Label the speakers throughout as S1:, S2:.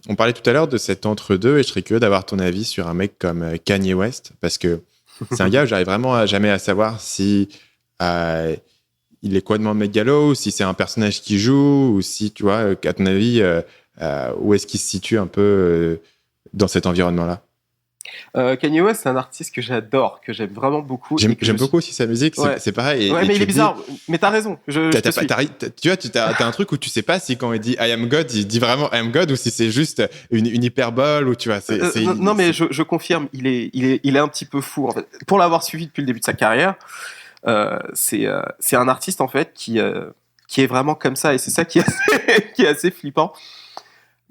S1: On parlait tout à l'heure de cet entre-deux et je serais curieux d'avoir ton avis sur un mec comme Kanye West parce que c'est un gars où j'arrive vraiment jamais à savoir si euh, il est complètement mégalo ou si c'est un personnage qui joue ou si, tu vois, à ton avis, où est-ce qu'il se situe un peu dans cet environnement-là?
S2: Kanye West, c'est un artiste que j'adore, que j'aime vraiment beaucoup et que je
S1: J'aime
S2: suis.
S1: beaucoup aussi sa musique,
S2: Ouais,
S1: c'est pareil.
S2: ouais,
S1: Et
S2: mais il
S1: tu
S2: est
S1: te dis,
S2: bizarre. Mais t'as raison, je te suis.
S1: tu vois, t'as un truc où tu sais pas si quand il dit I am God, il dit vraiment I am God ou si c'est juste une hyperbole ou tu vois,
S2: Non, non, mais je confirme, il est un petit peu fou en fait. Pour l'avoir suivi depuis le début de sa carrière, c'est un artiste en fait qui est vraiment comme ça et c'est ça qui est qui est assez flippant.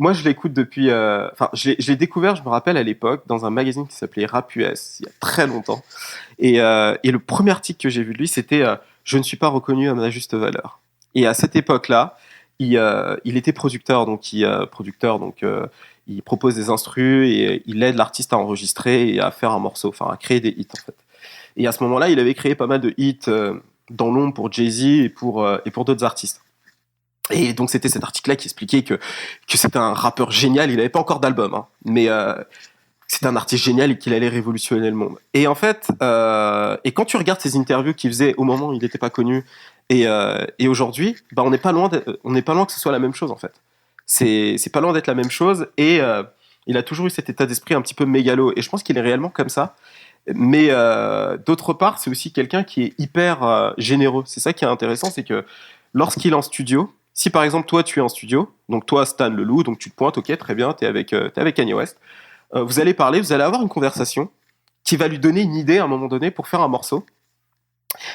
S2: Moi, je l'écoute depuis. Enfin, je l'ai découvert, je me rappelle à l'époque, dans un magazine qui s'appelait Rap US, il y a très longtemps. Et le premier article que j'ai vu de lui, c'était Je ne suis pas reconnu à ma juste valeur. Et à cette époque-là, il était producteur, il propose des instrus et il aide l'artiste à enregistrer et à faire un morceau, enfin à créer des hits en fait. Et à ce moment-là, il avait créé pas mal de hits dans l'ombre pour Jay-Z et pour d'autres artistes. Et donc c'était cet article-là qui expliquait que c'était un rappeur génial, il n'avait pas encore d'album, hein, mais c'était un artiste génial et qu'il allait révolutionner le monde. Et en fait, et quand tu regardes ses interviews qu'il faisait au moment où il n'était pas connu et aujourd'hui, bah on n'est pas loin que ce soit la même chose en fait. C'est pas loin d'être la même chose et il a toujours eu cet état d'esprit un petit peu mégalo et je pense qu'il est réellement comme ça. Mais d'autre part, c'est aussi quelqu'un qui est hyper généreux. C'est ça qui est intéressant, c'est que lorsqu'il est en studio, si par exemple toi tu es en studio, donc toi Stan le loup, donc tu te pointes, ok très bien, t'es avec Kanye West, vous allez parler, vous allez avoir une conversation qui va lui donner une idée à un moment donné pour faire un morceau.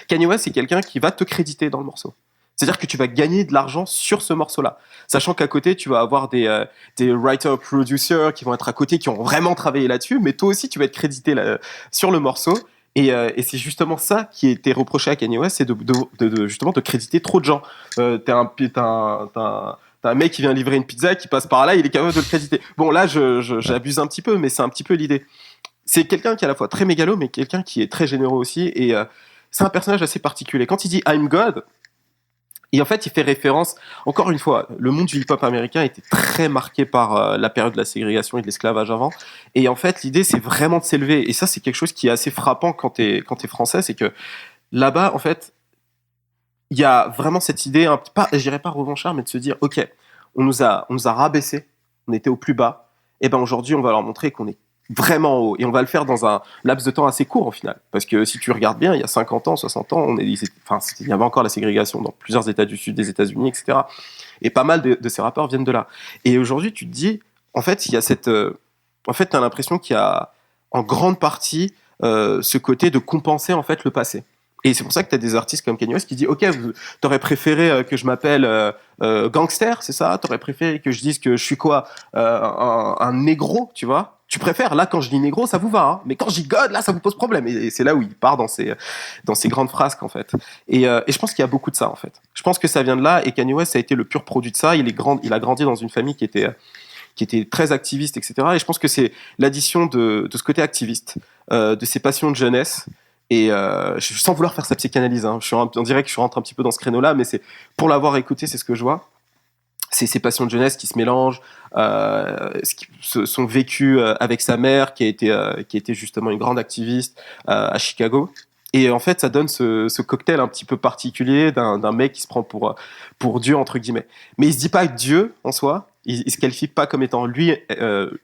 S2: Kanye West, c'est quelqu'un qui va te créditer dans le morceau. C'est-à-dire que tu vas gagner de l'argent sur ce morceau-là. Sachant qu'à côté, tu vas avoir des writer-producers qui vont être à côté, qui ont vraiment travaillé là-dessus, mais toi aussi, tu vas être crédité là, sur le morceau. Et c'est justement ça qui a été reproché à Kanye West, c'est justement de créditer trop de gens. T'as un mec qui vient livrer une pizza, qui passe par là, il est capable de le créditer. Bon, là,
S1: Ouais.
S2: j'abuse un petit peu, mais c'est un petit peu l'idée. C'est quelqu'un qui est à la fois très mégalo, mais quelqu'un qui est très généreux aussi. Et c'est un personnage assez particulier. Quand il dit I'm God, et en fait, il fait référence, encore une fois, le monde du hip-hop américain était très marqué par la période de la ségrégation et de l'esclavage avant. Et en fait, l'idée, c'est vraiment de s'élever. Et ça, c'est quelque chose qui est assez frappant quand t'es français, c'est que là-bas, en fait, il y a vraiment cette idée, pas, je dirais pas revanchard, mais de se dire, OK, on nous a rabaissé, on était au plus bas, et ben aujourd'hui, on va leur montrer qu'on est vraiment haut. Et on va le faire dans un laps de temps assez court, au final. Parce que si tu regardes bien, il y a 50 ans, 60 ans, il y avait encore la ségrégation dans plusieurs États du Sud des États-Unis, etc. Et pas mal de ces rappeurs viennent de là. Et aujourd'hui, tu te dis, en fait, il y a en fait, tu as l'impression qu'il y a en grande partie ce côté de compenser en fait le passé. Et c'est pour ça que tu as des artistes comme Kanye West qui disent ok, t'aurais préféré que je m'appelle gangster, c'est ça? T'aurais préféré que je dise que je suis quoi? Un négro, tu vois? Tu préfères, là, quand je dis négro, ça vous va, hein, mais quand je dis God, là, ça vous pose problème. Et c'est là où il part dans ces grandes phrases, en fait. Et je pense qu'il y a beaucoup de ça, en fait. Je pense que ça vient de là, et Kanye West a été le pur produit de ça. Il a grandi dans une famille qui était très activiste, etc. Et je pense que c'est l'addition de ce côté activiste, de ses passions de jeunesse. Et sans vouloir faire sa psychanalyse, hein, on dirait que je rentre un petit peu dans ce créneau-là, mais c'est pour l'avoir écouté, c'est ce que je vois. C'est ses passions de jeunesse qui se mélangent, son vécu avec sa mère, qui a été justement une grande activiste à Chicago. Et en fait, ça donne ce cocktail un petit peu particulier d'un mec qui se prend pour Dieu, entre guillemets. Mais il se dit pas Dieu en soi, il se qualifie pas comme étant lui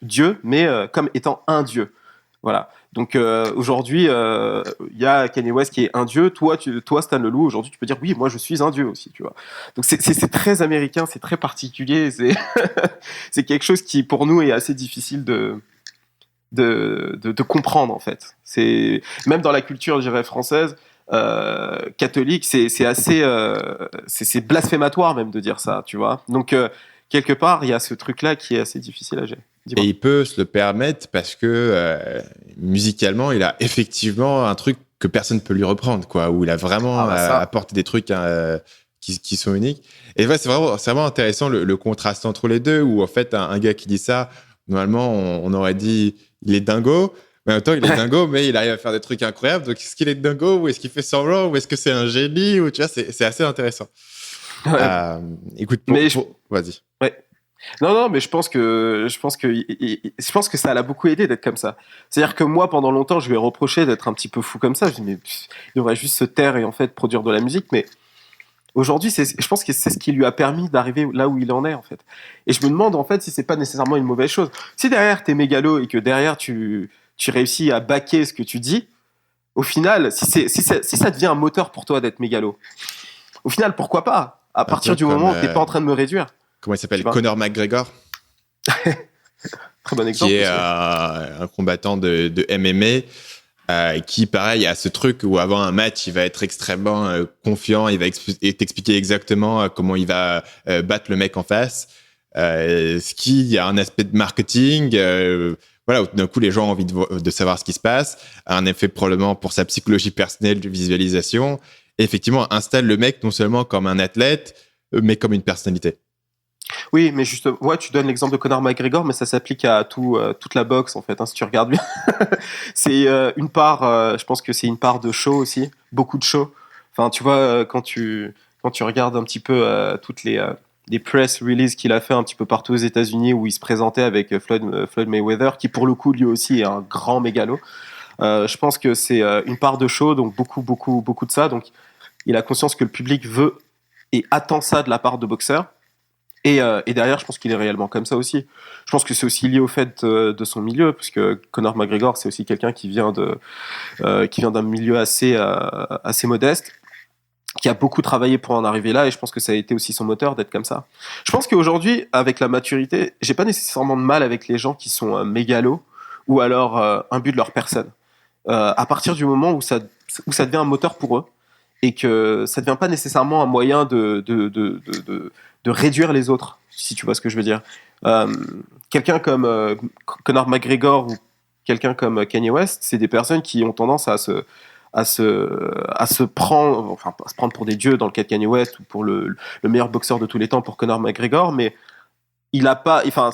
S2: Dieu, mais comme étant un Dieu. Voilà. Donc aujourd'hui, il y a Kanye West qui est un dieu. Toi, Stan Leloup, aujourd'hui, tu peux dire oui, moi, je suis un dieu aussi, tu vois. Donc c'est très américain, c'est très particulier. C'est c'est quelque chose qui, pour nous, est assez difficile de comprendre en fait. C'est même dans la culture, je dirais, française. Catholique, c'est assez, c'est blasphématoire même de dire ça, tu vois. Donc quelque part, il y a ce truc-là qui est assez difficile à gérer.
S1: Et
S2: Dis-moi.
S1: il peut se le permettre parce que musicalement, il a effectivement un truc que personne ne peut lui reprendre, quoi, où il a
S2: Ah
S1: vraiment
S2: bah ça.
S1: apporté des trucs qui sont uniques. Et ouais, c'est vraiment intéressant le contraste entre les deux, où en fait, un gars qui dit ça, normalement, on aurait dit il est dingo, mais en même temps, il est dingo, mais il arrive à faire des trucs incroyables. Donc, est-ce qu'il est dingo, ou est-ce qu'il fait semblant, ou est-ce que c'est un génie, ou tu vois, c'est assez intéressant.
S2: Ouais.
S1: Écoute,
S2: Mais
S1: vas-y.
S2: ouais. Non, mais je pense que ça l'a beaucoup aidé d'être comme ça. C'est-à-dire que moi, pendant longtemps, je lui ai reproché d'être un petit peu fou comme ça. Je dis, mais il devrait juste se taire et en fait produire de la musique. Mais aujourd'hui, je pense que c'est ce qui lui a permis d'arriver là où il en est, en fait. Et je me demande, en fait, si c'est pas nécessairement une mauvaise chose. Si derrière, t'es mégalo et que derrière, tu réussis à baquer ce que tu dis, au final, si ça devient un moteur pour toi d'être mégalo, au final, pourquoi pas? À
S1: Un
S2: partir
S1: peu
S2: du
S1: comme,
S2: moment où t'es pas en train de me réduire.
S1: comment il s'appelle?
S2: Tu vois.
S1: Conor McGregor,
S2: Très bon exemple.
S1: qui est
S2: Aussi.
S1: un combattant de MMA. Qui, pareil, a ce truc où avant un match, il va être extrêmement confiant, il va t'expliquer exactement comment il va battre le mec en face. Ce qui a un aspect de marketing, voilà, où d'un coup, les gens ont envie de savoir ce qui se passe, a un effet probablement pour sa psychologie personnelle de visualisation, et effectivement, installe le mec non seulement comme un athlète, mais comme une personnalité.
S2: Oui, mais juste, ouais, tu donnes l'exemple de Conor McGregor, mais ça s'applique à toute la boxe en fait. Hein, si tu regardes bien, c'est une part. Je pense que c'est une part de show aussi, beaucoup de show. Enfin, tu vois, quand tu regardes un petit peu toutes les press releases qu'il a fait un petit peu partout aux États-Unis où il se présentait avec Floyd Mayweather, qui pour le coup lui aussi est un grand mégalo. Je pense que c'est une part de show, donc beaucoup, beaucoup, beaucoup de ça. Donc, il a conscience que le public veut et attend ça de la part de boxeurs. Et derrière, je pense qu'il est réellement comme ça aussi. Je pense que c'est aussi lié au fait de son milieu, parce que Conor McGregor, c'est aussi quelqu'un qui vient d'un milieu assez modeste, qui a beaucoup travaillé pour en arriver là, et je pense que ça a été aussi son moteur d'être comme ça. Je pense qu'aujourd'hui, avec la maturité, j'ai pas nécessairement de mal avec les gens qui sont mégalos ou alors imbus de leur personne. À partir du moment où ça devient un moteur pour eux, et que ça devient pas nécessairement un moyen de réduire les autres, si tu vois ce que je veux dire. Euh, Quelqu'un comme Conor McGregor ou quelqu'un comme Kanye West, c'est des personnes qui ont tendance à se prendre, enfin, à se prendre pour des dieux dans le cas de Kanye West ou pour le meilleur boxeur de tous les temps pour Conor McGregor, mais il a pas, enfin,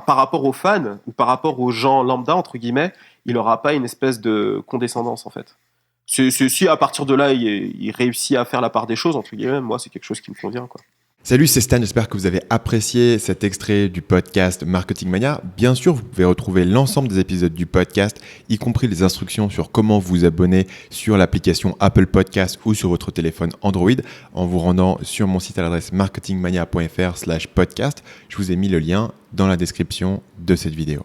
S2: par rapport aux fans ou par rapport aux gens lambda entre guillemets, il aura pas une espèce de condescendance en fait. Si à partir de là il réussit à faire la part des choses entre guillemets, moi c'est quelque chose qui me convient quoi.
S1: Salut, c'est Stan, j'espère que vous avez apprécié cet extrait du podcast Marketing Mania. Bien sûr, vous pouvez retrouver l'ensemble des épisodes du podcast, y compris les instructions sur comment vous abonner sur l'application Apple Podcast ou sur votre téléphone Android en vous rendant sur mon site à l'adresse marketingmania.fr/podcast. Je vous ai mis le lien dans la description de cette vidéo.